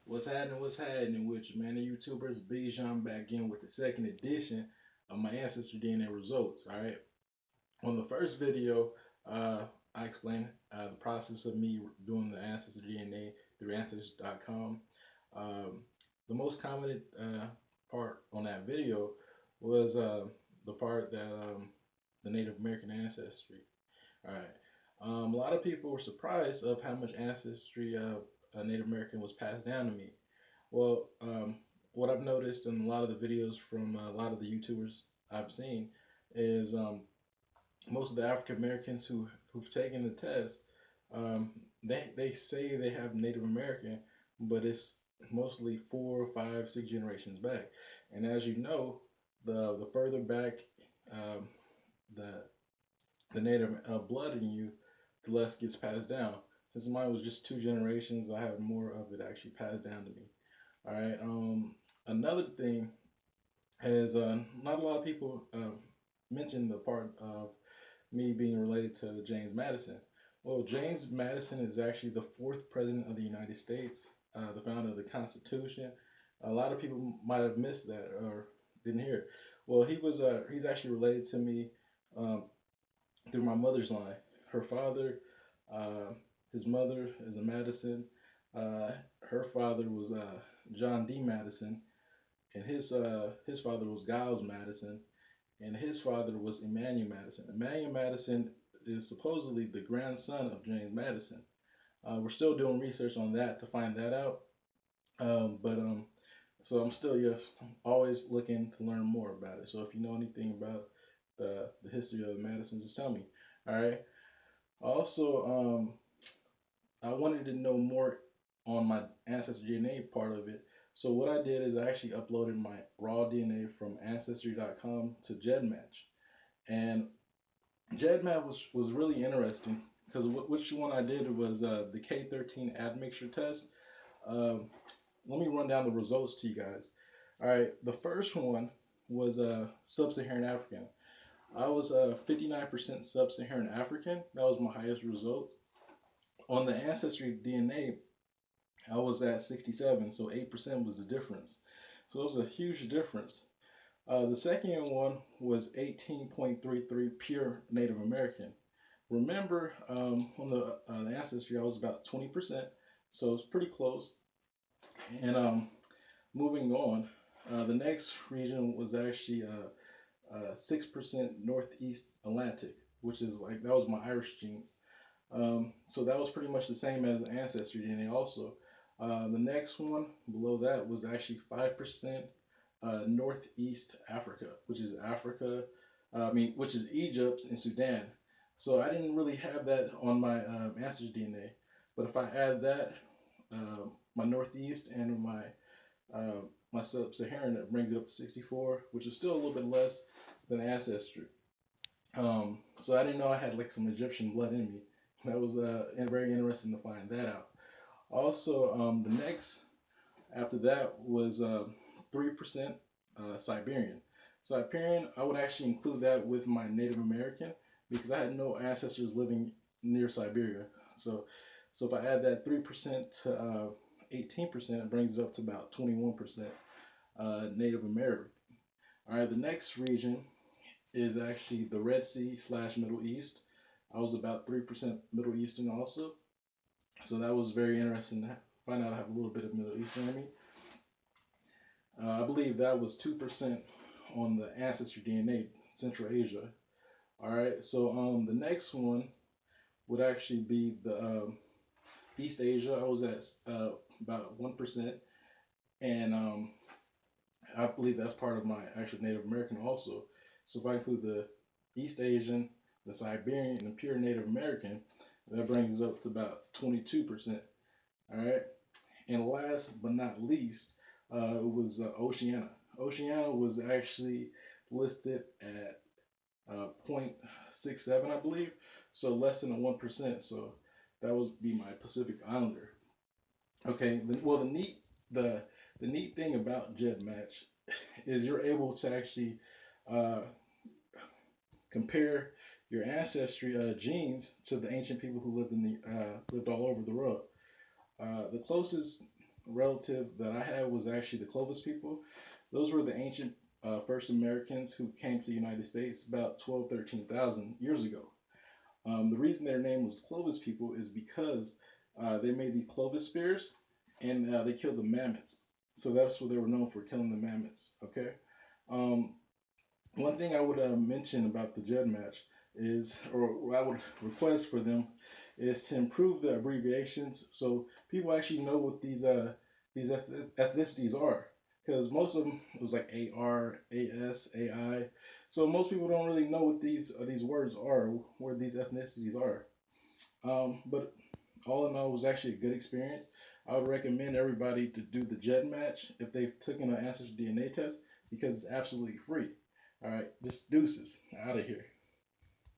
What's happening with you, man? The YouTubers Bijan back in with the second edition of my Ancestry DNA results. All right. On the first video, uh, I explained the process of me doing the Ancestry DNA through Ancestry.com. Um, the most commented part on that video was the part that the Native American ancestry. All right. A lot of people were surprised of how much ancestry Native American was passed down to me. Well, what I've noticed in a lot of the videos from a lot of the YouTubers I've seen is most of the African Americans who've taken the test, um, they say they have Native American, but it's mostly 4, 5, 6 generations back. And as you know, the further back um, the the native blood in you, the less gets passed down. Since mine was just 2 generations, I have more of it actually passed down to me. All right. Another thing is not a lot of people mention the part of me being related to James Madison. Well, James Madison is actually the fourth president of the United States, the founder of the Constitution. A lot of people might have missed that or didn't hear it. Well, he's actually related to me um, through my mother's line. Her father, uh, his mother is a Madison. Uh, Her father was John D. Madison, and his father was Giles Madison, and his father was Emmanuel Madison. Emmanuel Madison is supposedly the grandson of James Madison. We're still doing research on that to find that out. But so I'm still, yes, I'm always looking to learn more about it. So if you know anything about the history of Madison, just tell me. All right. Also, I wanted to know more on my ancestry DNA part of it. So what I did is I actually uploaded my raw DNA from Ancestry.com to gedmatch, and gedmatch was really interesting because which one I did was the K13 admixture test. Um, Let me run down the results to you guys. All right, the first one was sub-Saharan African. I was 59% sub-Saharan African. That was my highest result. On the ancestry DNA, I was at 67, so 8% was the difference. So it was a huge difference. The second one was 18.33 pure Native American. Remember, on the ancestry, I was about 20%, so it's pretty close. And moving on, the next region was actually 6% Northeast Atlantic, which is like that was my Irish genes. So that was pretty much the same as Ancestry DNA also. The next one below that was actually 5% Northeast Africa, which is Africa, which is Egypt and Sudan. So I didn't really have that on my Ancestry DNA. But if I add that, my Northeast and uh, my Sub-Saharan, that brings it up to 64, which is still a little bit less than Ancestry. So I didn't know I had like some Egyptian blood in me. That was very interesting to find that out. Also, the next after that was 3% Siberian. Siberian, I would actually include that with my Native American because I had no ancestors living near Siberia. So, so if I add that 3% to 18%, it brings it up to about 21% Native American. All right, the next region is actually the Red Sea slash Middle East. I was about 3% Middle Eastern also. So that was very interesting to find out I have a little bit of Middle Eastern in me. I believe that was 2% on the ancestry DNA, Central Asia. All right, so the next one would actually be the East Asia. I was at about 1%, and I believe that's part of my actual Native American also. So if I include the East Asian, the Siberian, and the pure Native American, that brings us up to about 22%. All right, and last but not least, it was Oceania. Oceania was actually listed at 0.67, I believe, so less than a 1%. So that would be my Pacific Islander. Okay, well the the neat thing about gedmatch is you're able to actually uh, compare your ancestry genes to the ancient people who lived all over the world. The closest relative that I had was actually the Clovis people. Those were the ancient first Americans who came to the United States about 12, 13,000 years ago. The reason their name was Clovis people is because they made these Clovis spears and they killed the mammoths. So that's what they were known for, killing the mammoths. Okay. Um, One thing I would mention about the gedmatch is, or what I would request for them, is to improve the abbreviations so people actually know what these ethnicities are. Because most of them it was like AR, AS, AI. So most people don't really know what these words are, where these ethnicities are. But all in all, it was actually a good experience. I would recommend everybody to do the gedmatch if they've taken an Ancestry DNA test because it's absolutely free. All right, just deuces out of here.